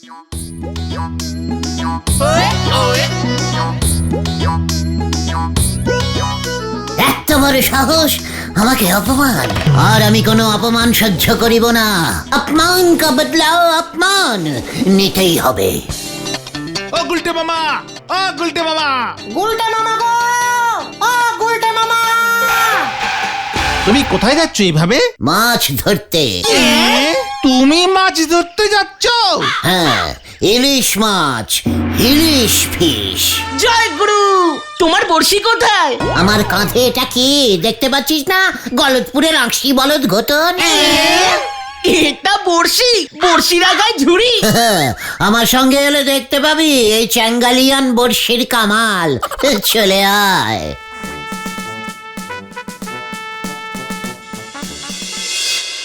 এত বড় সাহস, আমাকে অপমান! আর আমি কোনো অপমান সহ্য করিব না। অপমান কা বদলাও অপমান নিতেই হবে। ও গুলটে মামা, ও গুলটে মামা, গুলটে মামা গো, ও গুলটে মামা! তুমি কোথায় যাচ্ছ এইভাবে? মাছ ধরতে। তুমি মাছ ধরতে যাচ্ছ? হ্যাঁ, ইলিশ মাছ, ইলিশ ফিশ। জয় গুরু, তোমার বড়শি কোথায়? আমার কাঁধে এটা কি দেখতে পাচ্ছিস না? গলতপুরের আংশি বলদ ঘটন। এটা বড়শি, বড়শির আগায় ঝুড়ি। আমার সঙ্গে এলে দেখতে পাবি এই চ্যাঙ্গালিয়ান বড়শির কামাল। চলে আয়।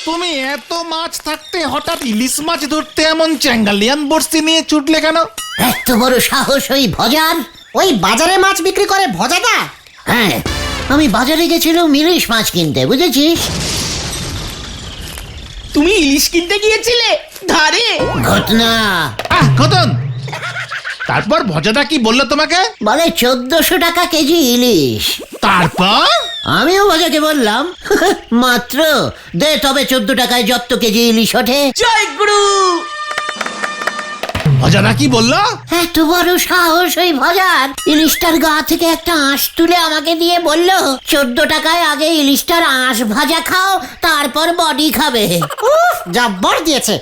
তুমি এত মাছ থাকতে হঠাৎ ইলিশ মাছ ধরতে এমন চ্যাঙ্গালিয়ান বড়শি নিয়ে ছুটলে কেন? এত বড় সাহস ওই ভজার! ওই বাজারে মাছ বিক্রি করে ভজাদা? হ্যাঁ, আমি বাজারে গেছিলাম ইলিশ মাছ কিনতে, বুঝেছিস? তুমি ইলিশ কিনতে গিয়েছিলে ধারে? ঘটনা ঘটন। তারপর ভজাদা কি বললো তোমাকে? বলে 1400 টাকা কেজি ইলিশ। তারপর আমিও ভজাকে বললাম, মাত্র দে তবে 14 টাকায় যত কেজি ইলিশ ওঠে। জয় গুরু। ভজাদা কি বললো? এত বড় সাহস ওই ভজার! ইলিশটার গা থেকে একটা আঁশ তুলে আমাকে দিয়ে বলল, 14 টাকায় আগে ইলিশটার আঁশ ভাজা খাও, তারপর বডি খাবে। উফ, জব্বর দিয়েছে।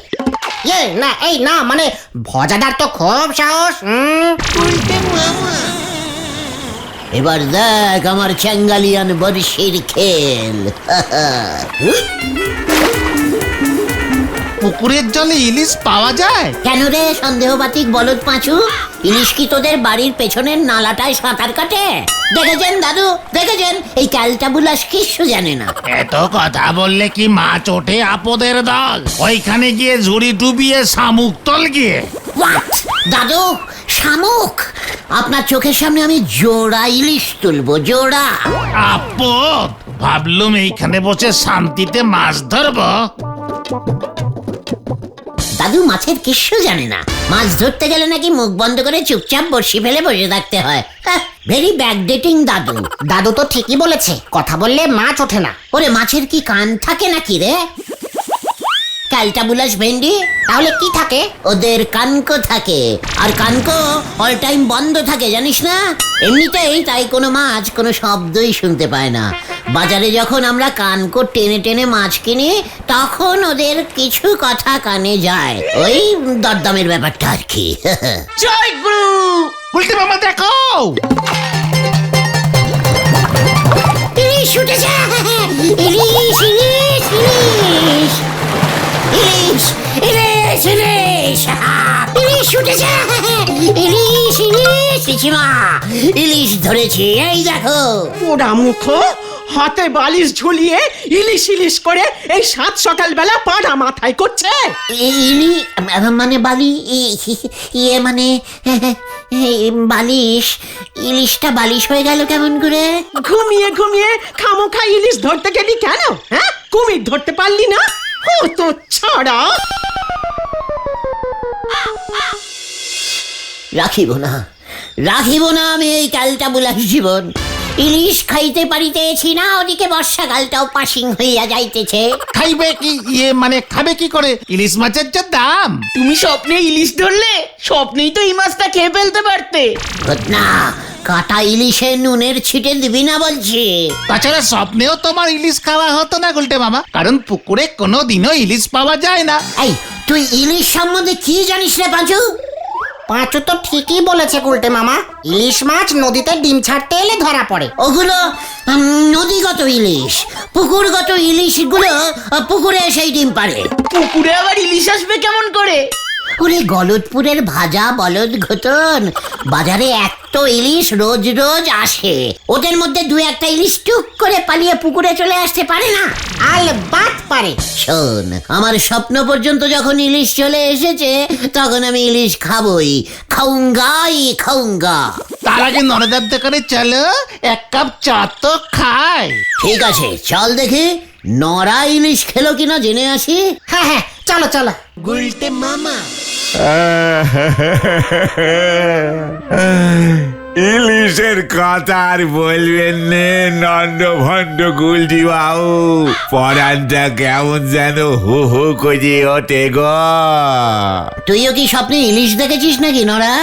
না এই না, মানে ভজাদার তো খুব সাহস। এবার দেখ আমার চ্যাঙ্গালিয়ান বড়শির খেল। পুকুরের জলে ইলিশ পাওয়া যায়? কেন রে সন্দেহবাতিক বলদ পাঁচু? ইলিশ কি তোদের বাড়ির পেছনের নালাটায় সাঁতার কাটে? দেখেছেন দাদু, দেখেছেন? এই ক্যালটাবুলাস কিচ্ছু জানে না। এত কথা বললে কি মাছ ওঠে আপদের দল? ওইখানে গিয়ে ঝুড়ি ডুবিয়ে শামুক তল গিয়ে। What? দাদু, শামুক! আপনার চোখের সামনে আমি জোড়া ইলিশ তুলবো, জোড়া। আপদ, ভাবলুম এইখানে বসে শান্তিতে মাছ ধরবো। দাদু মাছের কিচ্ছু জানে না। মাছ ধরতে গেলে নাকি মুখ বন্ধ করে চুপচাপ বড়শি ফেলে বসে থাকতে হয়। ভেরি ব্যাকডেটিং দাদু। দাদু তো ঠিকই বলেছে, কথা বললে মাছ ওঠে না। ওরে মাছের কি কান থাকে নাকি রে? ক্যালটাবুলাস ভেন্ডি, তাহলে কি থাকে? ওদের কানকো থাকে। আর কানকো অল টাইম বন্ধ থাকে, জানিস না? এমনিতেই তাই কোনো মাছ কোনো শব্দই শুনতে পায় না। বাজারে যখন আমরা কানকো টেনে টেনে মাছ কিনি, তখন ওদের কিছু কথা কানে যায়। ওই দরদামের ব্যাপারটা আর কি। জয় গুরু। উল্টে মামা দেখো, ইলিশ উঠেছে! ইলিশ, ইলিশ, ইলিশ! ইলিশ, ইলিশ, ইলিশ! ইলিশ উঠেছে! ইলিশ, ইলিশ! পিসিমা, ইলিশ ধরেছি, এই দেখো। ওরা মুখ হাতে বালিশ ঝুলিয়ে ইলিশ ইলিশ করে এই 7 সকালবেলা পাড়া মাথায় করছে। ইলি মানে বালি, ইয়ে মানে বালিশ। ইলিশটা বালিশ হয়ে গেল কেমন করে? ঘুমিয়ে ঘুমিয়ে খামোখা ইলিশ ধরতে গেলি কেন? হ্যাঁ, কুমির ধরতে পারলি না? ও তো ছাড়া। রাখিব না, রাখিব না আমি এই ক্যালটাবুলাস জীবন। ইলিশ খাইতে পারিতেছি না, ওদিকে বর্ষাকালটাও পাসিং হইয়া যাইতেছে। খাইবে কি? মানে খাবে কি করে? ইলিশ মাছের যা দাম। তুমি স্বপ্নে ইলিশ ধরলে, স্বপ্নেই তো এই মাছটা খেয়ে ফেলতে পারতে। না, কাটা ইলিশে নুনের ছিটে দিবি না বলছি। তাছাড়া স্বপ্নেও তোমার ইলিশ খাওয়া হতো না গুলটে মামা, কারণ পুকুরে কোনোদিনও ইলিশ পাওয়া যায় না। এই, তুই ইলিশ সম্বন্ধে কি জানিস রে পাঁচু? পাঁচু তো ঠিকই বলেছে গুলটে মামা, ইলিশ মাছ নদীতে ডিম ছাড়তে এলে ধরা পড়ে। ওগুলো নদীগত ইলিশ। পুকুরগত ইলিশগুলো পুকুরে সেই ডিম পারে। পুকুরে আবার ইলিশ আসবে কেমন করে? ওরে গলতপুরের ভাজা বলদ ঘটন, বাজারে এত ইলিশ রোজ রোজ আসে, ওদের মধ্যে 2-1টা ইলিশ টুক করে পালিয়ে পুকুরে চলে আসতে পারে না? আলবাত পারে। শোন, আমার স্বপ্ন পর্যন্ত যখন ইলিশ চলে এসেছে, তখন আমি ইলিশ খাবই, খাউঙ্গাই খাউঙ্গা। তার আগে নরদার দোকানে চলো, 1 কাপ চা তো খাই। ঠিক আছে, চল দেখি নরা ইলিশ খেলো কিনা জেনে আসি। হ্যাঁ হ্যাঁ, চলো চলো। গুলটে মামা। ইলিশের কথা আর বলবেন নে নন্দ ভণ্ড গুলটি বাবু, পরানটা কেমন যেন হু হু করে ওঠে গো। তুইও কি স্বপ্নে ইলিশ দেখেছিস নাকি নরা?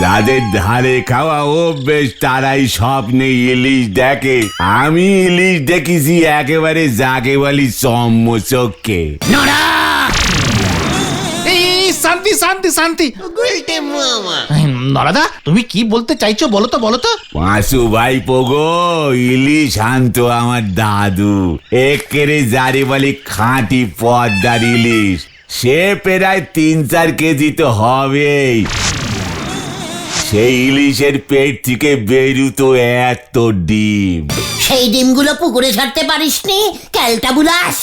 যাদের ধারে খাওয়া অভ্যেস তারাই স্বপ্নে ইলিশ দেখে। আমি ইলিশ দেখেছি একেবারে যাকে বলি চম্মচকে। নরা! এই শান্তি শান্তি শান্তি। গুলটে মামা। নরাদা, তুমি কি বলতে চাইছো বলো তো বলো তো। পাঁচু ভাই পোগো, ইলিশ আনতো আমার দাদু, একেরে যারে বলে খাঁটি পদ্মার ইলিশ। সে প্রায় 3-4 কেজি তো হবেই। সেই ইলিশের পেট থেকে বেরুতো এত ডিম। সেই ডিমগুলো পুকুরে ছাড়তে পারিসনি, ক্যালটা বুলাস।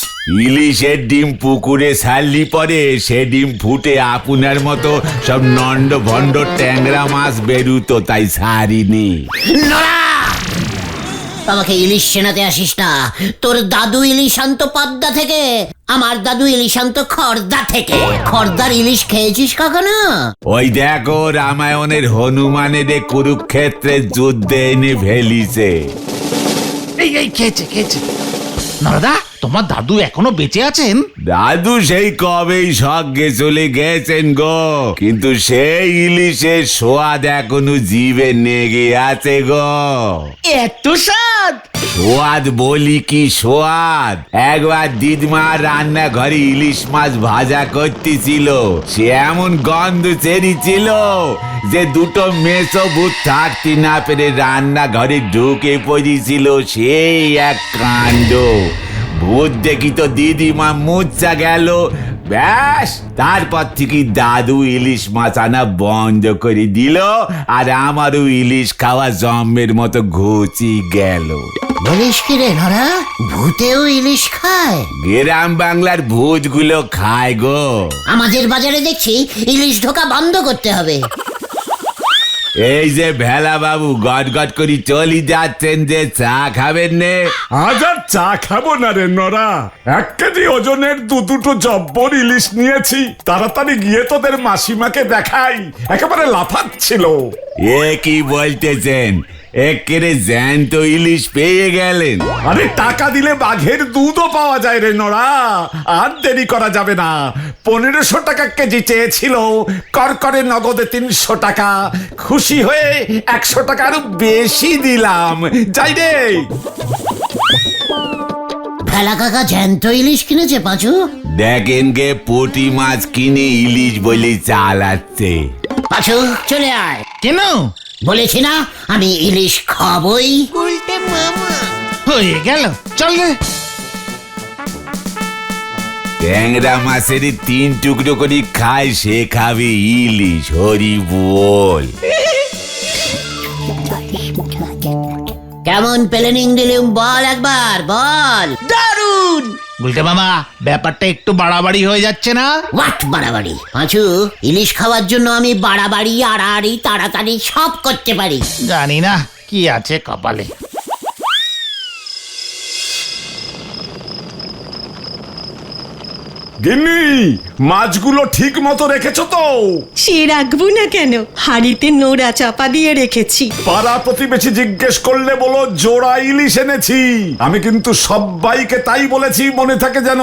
ইলিশের ডিম পুকুরে ছাড়লি পরে সে ডিম ফুটে আপনার মতো সব নন্ড ভণ্ড ট্যাংরা মাছ বেরুতো, তাই ছাড়িনি। নরা! আমাকে ইলিশ চেনাতে আসিস না। তোর দাদু ইলিশ আনতো পদ্মা থেকে, আমার দাদু ইলিশ আনতো খর্দা থেকে। খর্দার ইলিশ খেয়েছিস কখনো? ওই দেখো রামায়ণের হনুমানের কুরুক্ষেত্রের যুদ্ধে এনে ফেলিছে। এই খেয়েছে খেয়েছে। নরাদা, তোমার দাদু এখনো বেঁচে আছেন? দাদু সেই কবেই স্বর্গে চলে গেছেন গো, কিন্তু সেই ইলিশের স্বাদ এখনো জিভে নেগে আছে গো। এত স্বাদ! সোয়াদ বলি কি সোয়াদ। একবার দিদমা রান্নাঘরে ইলিশ মাছ ভাজা করতেছিল, সে এমন গন্ধ ছেড়েছিল যে দুটো মেছো ভূত থাকতে না পেরে রান্নাঘরে ঢুকে পড়েছিল। সেই এক কাণ্ড। ভূত দেখি তো দিদিমা মুচ্ছা গেল। ব্যাস, তারপর থেকে দাদু ইলিশ মাছ আনা বন্ধ করে দিল, আর আমারও ইলিশ খাওয়া জম্মের মতো ঘুচি গেল। বলিস কি রে নরা? ভূতেও ইলিশ খায়? গ্রাম বাংলার ভূতগুলো খায় গো। আমাদের বাজারে দেখছি ইলিশ ঢোকা বন্ধ করতে হবে। এই যে ভেলা বাবু গট গট করে চলি যাচ্ছেন, যে চা খাবেন নে? আজ আর চা খাবো না রে নরা। 1 কেজি ওজনের দুটো জব্বর ইলিশ নিয়েছি। তাড়াতাড়ি গিয়ে তোদের মাসিমাকে দেখাই, একেবারে লাফাচ্ছিল। এ কি বলতেছেন? একেরে জ্যান্ত ইলিশ পেয়ে গেলেন? আরে টাকা দিলে বাঘের দুধও পাওয়া যায় রে নরা। আর দেরি করা যাবে না। 1500 টাকা কেজি চেয়েছিল, করকরে নগদে 300 টাকা। খুশি হয়ে 100 টাকা আরো বেশি দিলাম। যাই রে। ভেলা কাকা জ্যান্ত ইলিশ কিনেছে পাঁচু। দেখেন গে পুঁটি মাছ কিনে ইলিশ বলে চালাচ্ছে। পাঁচু চলে আয়। কেন? বলেছি না আমি ইলিশ খাবই। হয়ে গেল, চল রে। ট্যাংরা মাছের 3 টুকরো করে খায়, সে খাবে ইলিশ। হরি বল। কেমন প্ল্যানিং দিলুম বল একবার, বল। দারুণ! বলতে মামা, ব্যাপারটা একটু বাড়াবাড়ি হয়ে যাচ্ছে না? হোয়াট বাড়াবাড়ি? পাঁচু, ইলিশ খাওয়ার জন্য আমি বাড়াবাড়ি আড়াআড়ি তাড়াতাড়ি সব করতে পারি। জানি না কি আছে কপালে। গিন্নি, মাছগুলো ঠিক মতো রেখেছো তো? সে রাখবো না কেন, হাড়িতে নোড়া চাপা দিয়ে রেখেছি। পাড়া প্রতিবেশী জিজ্ঞেস করলে বলো জোড়া ইলিশ এনেছি। আমি কিন্তু সবাইকে তাই বলেছি, মনে থাকে যেন।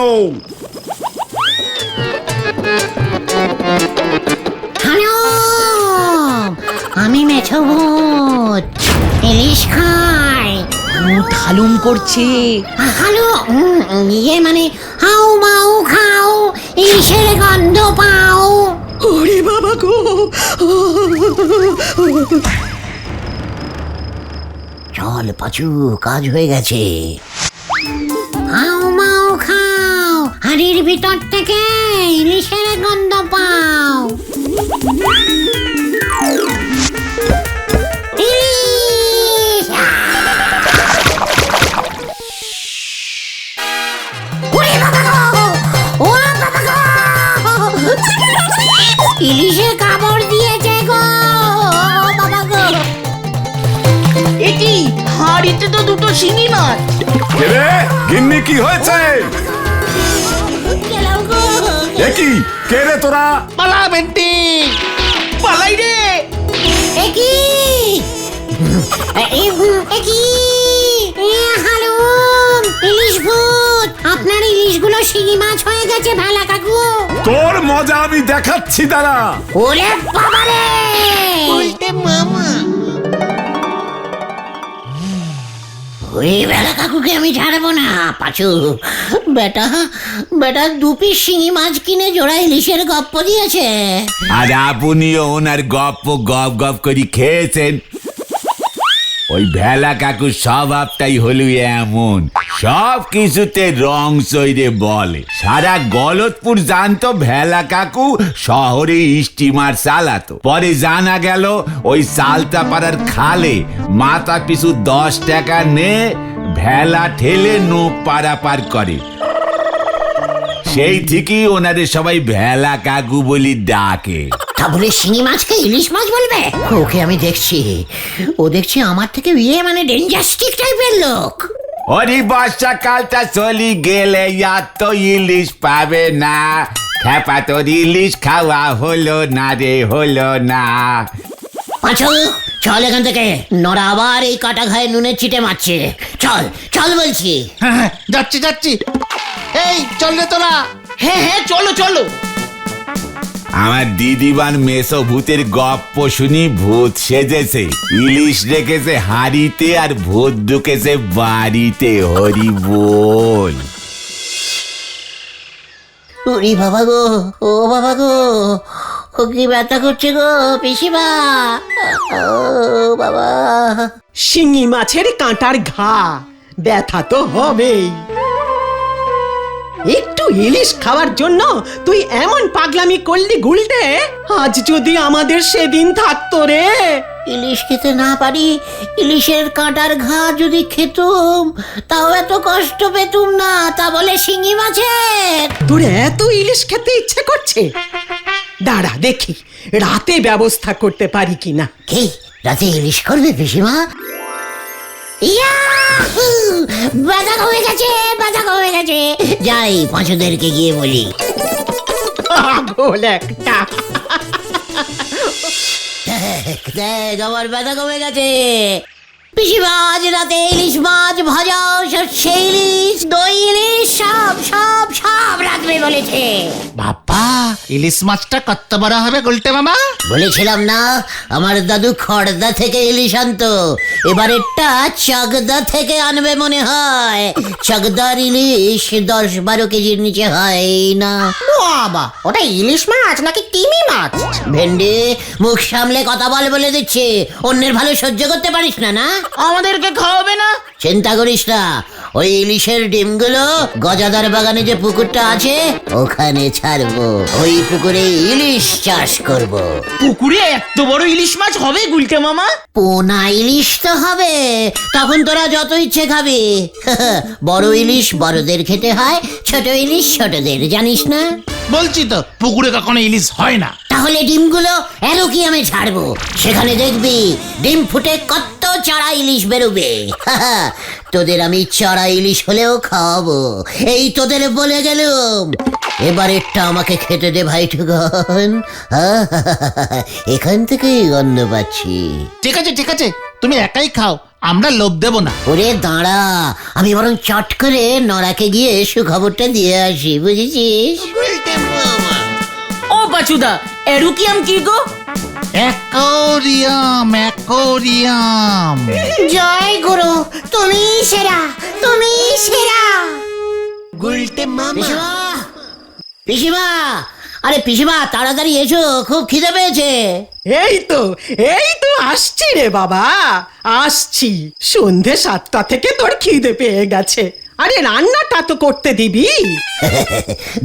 হ্যালো, আমি মেছো ভূত, ইলিশ খাই। মুখ হালুম করছে। হ্যালো, ইয়ে মানে হাউ মাউ খাও, ইলিশের গন্ধ পাও। ওরে বাবা গো! চল পাঁচু, কাজ হয়ে গেছে। হাউ মাউ খাও, হাড়ির ভিতর থেকে ইলিশের গন্ধ পাও। ইলিশ! ওরে বাবা গো! ও বাবা গো! ইলিশে কামড় দিয়েছে গো! বাবা গো! এটি হাড়িতে তো দুটো শিঙি মাছ। কে রে? গিন্নি কি হয়েছে? গেলাম গো! কি কে রে তোরা? পালা বেন্টি। পালাই রে। হালুম ইলিশ ভূত, আপনার ইলিশগুলো শিঙি মাছ হয়ে গেছে ভেলা কাকু। তোর মজা আমি দেখাচ্ছি দাঁড়া। ওরে বাবারে, ওই ভেলা কাকুকে আমি ছাড়বো না। পাচু বেটা, বেটা 2 পিস শিঙি মাছ কিনে জোড়া ইলিশের গপ্প দিয়েছে। আর আপনিও ওনার গপ্প গপ গপ করে খেয়েছেন। ওই ভেলা কাকুর স্বভাবটাই হলো এমন, সব কিছুতে রং সইরে বলে। সারা গলতপুর জানতো ভেলা কাকু শহরে স্টিমার চালাতো। পরে জানা গেল ওই সালতাপাড়ার খালে মাথা পিছু 10 টাকা নে ভেলা ঠেলে নৌক পারাপার করে। সেই থেকেই ওনাদের সবাই ভেলা কাকু বলি ডাকে। তা বলে শিঙি মাছকে ইলিশ মাছ বলবে? ওকে আমি দেখছি, ও দেখছি আমার থেকে মানে ডেঞ্জাস্টিক টাইপের লোক। ওরে বর্ষাকালটা চলি গেলে আর তো ইলিশ পাবে না। খেপা তোর ইলিশ খাওয়া হলো না রে, হলো না। পাঁচু চল এখান থেকে, নড়া আবার এই কাটা ঘায়ে নুনের চিটে মারছে। চল চল বলছি। হ্যাঁ, যাচ্ছি যাচ্ছি। এই চল রে তোরা। হ্যাঁ হ্যাঁ চলো চলো। আমার দিদিবান মেসো ভূতের গপ্প শুনি ভূত সেজেছে, ইলিশ রেখেছে হাড়িতে আর ভূত ঢুকেছে বাড়িতে। হরি বল। ওরে বাবা গো, ও বাবা গো, ও কি ব্যথা করছে গো পিসিমা। ও বাবা, শিঙি মাছের কাঁটার ঘা, ব্যথা তো হবেই। একটু ইলিশ খাওয়ার জন্য তুই এমন পাগলামি করলি গুলটে, আজ যদি আমাদের সেদিন থাকতো রে। ইলিশ খেতে না পারি, ইলিশের কাঁটার ঘা যদি খেতুম তাও এত কষ্ট পেতুম না। তা বলে শিঙি মাছের? তোর এত ইলিশ খেতে ইচ্ছে করছে, দাঁড়া দেখি রাতে ব্যবস্থা করতে পারি কিনা। কি রাতে ইলিশ করবে পিসিমা? ইয়াহু! বাধা কমে গেছে, বাধা কমে গেছে। যাই পাঁচুদেরকে গিয়ে বলি। পাগল একটা। দেখ আমার ব্যথা কমে গেছে। পিসিমা আজ রাতে ইলিশ মাছ ভাজা, সর্ষে ইলিশ, দই ইলিশ, সব সব সব রাখবে বলেছে। বাবা, ইলিশ মাছটা কত বড় হবে গুলটে মামা? বলেছিলাম না আমার দাদু খড়দা থেকে ইলিশ আনতো, এবারেরটা চাকদা থেকে আনবে মনে হয়। চাকদার ইলিশ 10-12 কেজির নিচে হয় না। বাবা, ওটা ইলিশ মাছ নাকি তিমি মাছ? ভেন্ডি, মুখ সামলে কথা বল বলে দিচ্ছে। অন্যের ভালো সহ্য করতে পারিস না না? আমাদেরকে খাওয়াবে না? চিন্তা করিস না, ওই ইলিশের ডিমগুলো গজাদার বাগানে যে পুকুরটা আছে ওখানে ছাড়বো। ওই পুকুরে ইলিশ চাষ করব। পুকুরে এত বড় ইলিশ মাছ হবে গুলটে মামা? পোনা ইলিশ তো হবে, তখন তোরা যত ইচ্ছে খাবি। বড় ইলিশ বড়দের খেতে হয়, ছোট ইলিশ ছোটদের, জানিস না? বলছি তো পুকুরে কখনো ইলিশ হয় না। তাহলে ডিমগুলো অ্যারোকিয়ামে ছাড়বো, সেখানে দেখবি ডিম ফুটে কত চারা ইলিশ বেরোবে। তোদের আমি চারা ইলিশ হলেও খাওয়াবো, এই তোদের বলে গেলুম। এবারেরটা আমাকে খেতে দে ভাই ঠুকন। এখান থেকেই গন্ধ পাচ্ছি। ঠিক আছে ঠিক আছে, তুমি একাই খাও, আমরা লোভ দেব না। ওরে দাঁড়া, আমি বরং চট করে নরাকে গিয়ে সুখবরটা দিয়ে আসি, বুঝেছিস? ও বাচুদা, এরুকিয়াম কি গো? Aquarium, aquarium. জয় গুরু, তুমি সেরা, তুমি সেরা। পিসিমা, পিসিমা, আরে পিসিমা তাড়াতাড়ি এসো, খুব খিদে পেয়েছে। এই তো আসছি রে বাবা, আসছি। সন্ধে 7টা থেকে তোর খিদে পেয়ে গেছে। আরে রান্নাটা তো করতে দিবি।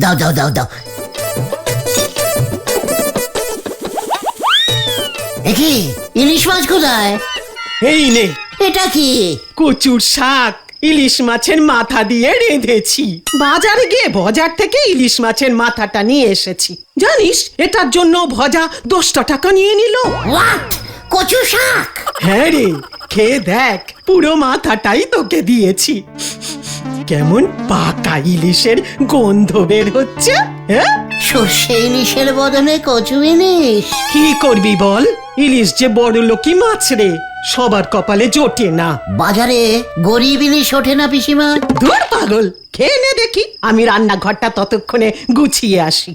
দাও দাও দাও দাও। কি ইলিশ মাছ কোথায়? এই নে, এটা কি? কচুর শাক ইলিশ মাছের মাথা দিয়ে রেঁধেছি। বাজারে গিয়ে বাজার থেকে ইলিশ মাছের মাথাটা নিয়ে এসেছি। জানিস এটার জন্য ভজা 10 টাকা নিয়ে নিল। হোয়াট? কচু শাক? হ্যাঁ রে, খেয়ে দেখ, পুরো মাথাটাই তোকে দিয়েছি। কেমন পাকা ইলিশের গন্ধ বের হচ্ছে। হ্যাঁ, সর্ষে ইলিশের বদলে কচু ইলিশ। কি করবি বল, ইলিশ যে বড় লোকই মাছ রে, সবার কপালে জোটে না। বাজারে গরিব ইলিশ ওঠে না পিসিমা। দূর পাগল, খেয়ে নে দেখি, আমি রান্নাঘরটা ততক্ষণে গুছিয়ে আসি।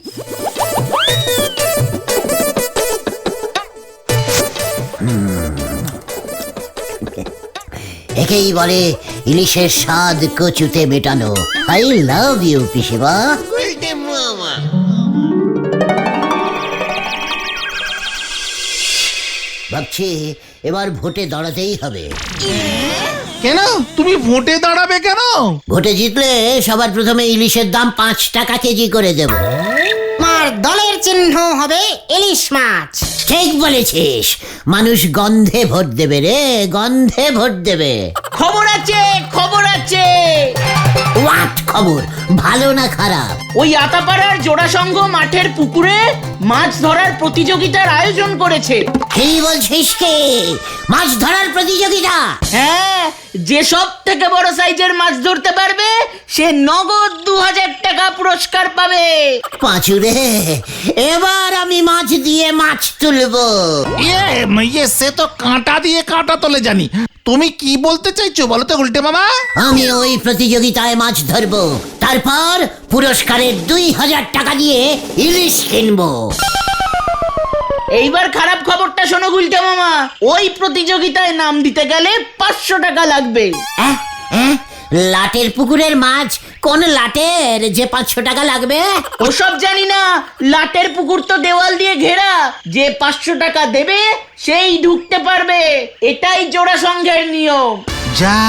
একেই বলে ইলিশের স্বাদ কচুতে মেটানো। আই লাভ ইউ পিসিমা। ভাবছি এবার ভোটে দাঁড়াতেই হবে। কেন তুমি ভোটে দাঁড়াবে কেন? ভোটে জিতলে সবার প্রথমে ইলিশের দাম 5 টাকা কেজি করে দেব। আমার দলের চিহ্ন হবে ইলিশ মাছ। ঠিক বলেছিস, মানুষ গন্ধে ভোট দেবে রে, গন্ধে ভোট দেবে। খবর আছে, খবর আছে। হোয়াট খবর, ভালো না খারাপ? ওই আতাপাড়ার জোড়াসংঘ মাঠের পুকুরে মাছ ধরার প্রতিযোগিতার আয়োজন করেছে। কি বলছিস কি? মাছ ধরার প্রতিযোগিতা? হ্যাঁ, যে সব থেকে বড় সাইজের মাছ ধরতে পারবে সে নগদ 2000 টাকা পুরস্কার পাবে। পাঁচুরে, এবার আমি মাছ দিয়ে মাছ তুলবো। সে তো কাঁটা দিয়ে কাঁটা তোলে জানি। তুমি কি বলতে চাইছো বলো তো উল্টে মামা? আমি ওই প্রতিযোগিতায় মাছ ধরবো, তারপর পুরস্কারের 2000 টাকা দিয়ে ইলিশ কিনবো। এইবার খারাপ খবরটা শোনো গুলটে মামা, ওই প্রতিযোগিতায় নাম দিতে গেলে 500 টাকা লাগবে। আহ, আহ, লাটের পুকুরের মাছ, কোন লাটের যে 500 টাকা লাগবে? ওসব জানি না, লাটের পুকুর তো দেওয়াল দিয়ে ঘেরা, যে 500 টাকা দেবে সেই ঢুকতে পারবে, এটাই জোড়া সংঘের নিয়ম। যা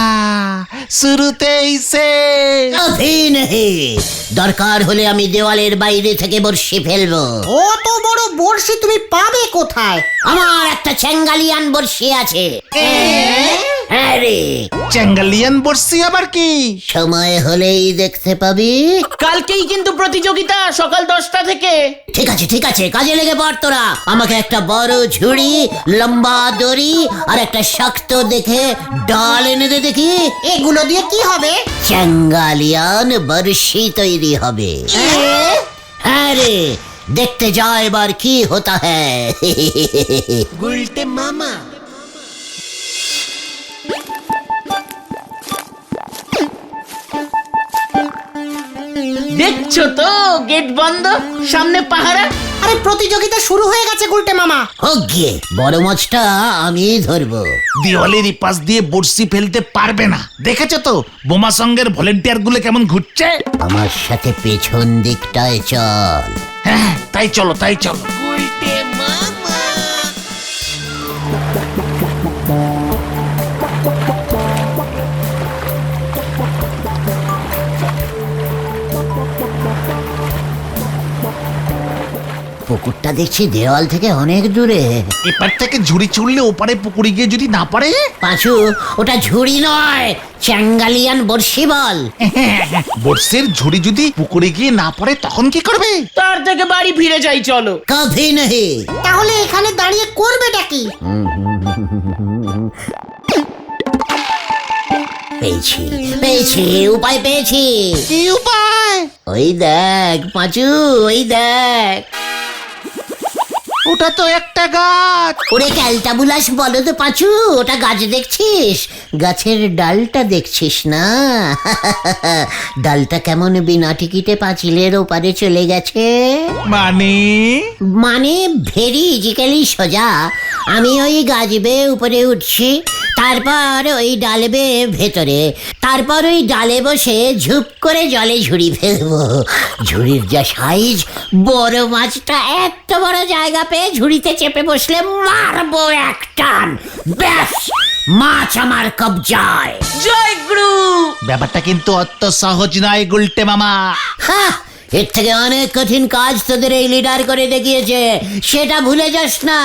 শুরুতেই সে কভি নেহি। দরকার হলে আমি দেওয়ালের বাইরে থেকে বর্ষি ফেলবো। অত বড় বড়শি তুমি পাবে কোথায়? আমার একটা চ্যাঙ্গালিয়ান বর্ষি আছে। হ্যাঁ রে, চ্যাঙ্গালিয়ান বর্ষি আবার কি? সময় হলেই দেখতে পাবি। কালকেই কিন্তু প্রতিযোগিতা, সকাল 10টা থেকে। ঠিক আছে ঠিক আছে, কাজে লেগে পড় তোরা। আমাকে একটা বড় ঝুড়ি, লম্বা দড়ি আর একটা শক্ত দেখে ডাল এনে দে দেখি। এগুলো দিয়ে কি হবে? চ্যাঙ্গালিয়ান বর্ষি তৈরি হবে। হ্যাঁ রে, দেখতে যা এবার কি হতা হ্যায়। গুলটে মামা। দেখছো তো গেট বন্ধ, সামনে পাহারা। আরে প্রতিযোগিতা শুরু হয়ে গেছে গুলটে মামা। হোক গিয়ে, বড় মাছটা আমি ধরবো। দেওয়ালের পাশ দিয়ে বর্ষি ফেলতে পারবে না। দেখেছো তো বোমা সঙ্গের ভলেন্টিয়ার গুলো কেমন ঘুরছে। আমার সাথে পেছন দিকটায় চল। হ্যাঁ, তাই চলো তাই চলো। পুকুরটা দেখছি দেওয়াল থেকে অনেক দূরে। এপার থেকে ঝুড়ি ছুড়লে ওপারে পুকুরে গিয়ে যদি না পারে? পাঁচু, ওটা ঝুড়ি নয়, চ্যাঙ্গালিয়ান বর্ষি বল। বর্ষের ঝুড়ি যদি পুকুরে গিয়ে না পড়ে তখন কি করবে? তার থেকে বাড়ি ফিরে যাই চলো। কভি নেহি। তাহলে এখানে দাঁড়িয়ে করবেটা কি? পেয়েছি পেয়েছি, উপায় পেয়েছি। কি উপায়? ওই দেখ পাঁচু, ওই দেখ। ওটা তো একটা গাছ। ওরে ক্যালটা বুলাস বলো তো পাঁচু, ওটা গাছ দেখছিস? গাছের ডালটা দেখছিস না? ডালটা কেমন বিনা টিকিটে পাঁচিলের ওপারে চলে গেছে। মানে ভেরি ইজিক্যালি সোজা। আমি ওই গাছ বেয়ে উপরে উঠছি, তারপর ওই ডাল বেয়ে ভেতরে, তারপর ওই ডালে বসে ঝুপ করে জলে ঝুড়ি ফেলবো। ঝুড়ির যা সাইজ, বড় মাছটা এত বড় জায়গা পেয়ে ঝুড়িতে চেপে বসলে মারবো এক টান, ব্যাস মাছ আমার কবজায়। জয় গুরু। ব্যাপারটা কিন্তু অত সহজ নয় গুলটে মামা। হ্যাঁ, এর থেকে অনেক কঠিন কাজ তোদের এই লিডার করে দেখিয়েছে, সেটা ভুলে যাস না।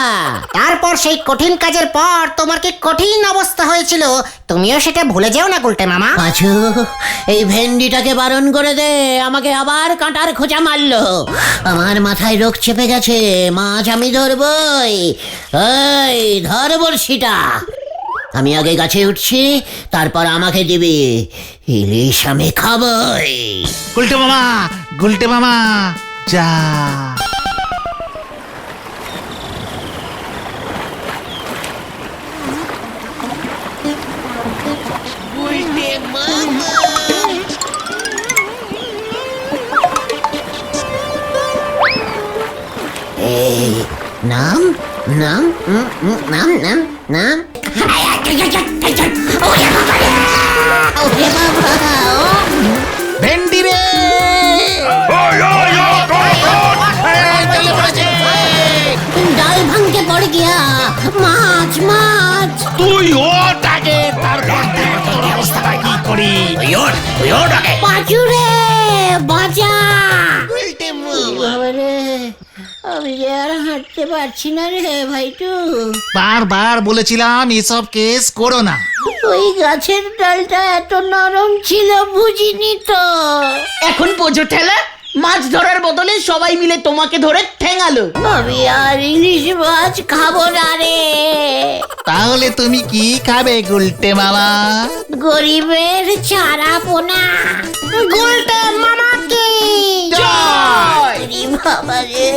তারপর সেই কঠিন কাজের পর তোমার কি কঠিন অবস্থা হয়েছিল, তুমিও সেটা ভুলে যেও না গুলটে মামা। পাঁচু, এই ভেন্ডিটাকে বারণ করে দে, আমাকে আবার কাঁটার খোঁচা মারলো। আমার মাথায় রোগ চেপে গেছে, মাছ আমি ধরবই। এই ধর বড়শিটা। আমি আগে গাছে উঠছি, তারপর আমাকে দিবি। ইলিশ আমি খাবই। গুলটে মামা যা। এই নাম নাম নাম নাম নাম। ওরে বাবা রে! ওরে বাবা! ভেন্ডি রে! ডাল ভাঙকে পড়ে গিয়া। মাছ মাছ। তুই ওঠ আগে, তারপর দেখ তোর অবস্থাটা কি করি। পাঁচু রে বাঁচা! বাবা রে, আমি যে আর হাঁটতে পারছি না রে ভাইটু। বারবার বলেছিলাম এসব কেস করো না। ওই গাছের ডালটা এত নরম ছিল বুঝিনি তো। এখন বোঝো ঠেলা, মাছ ধরার বদলে সবাই মিলে তোমাকে ধরে ঠেঙালো। আমি আর ইলিশ মাছ খাবো না রে। তাহলে তুমি কি খাবে গুলটে মামা? গরিবের চারা পোনা। গুলটে মামাকে জয়! বাবা রে!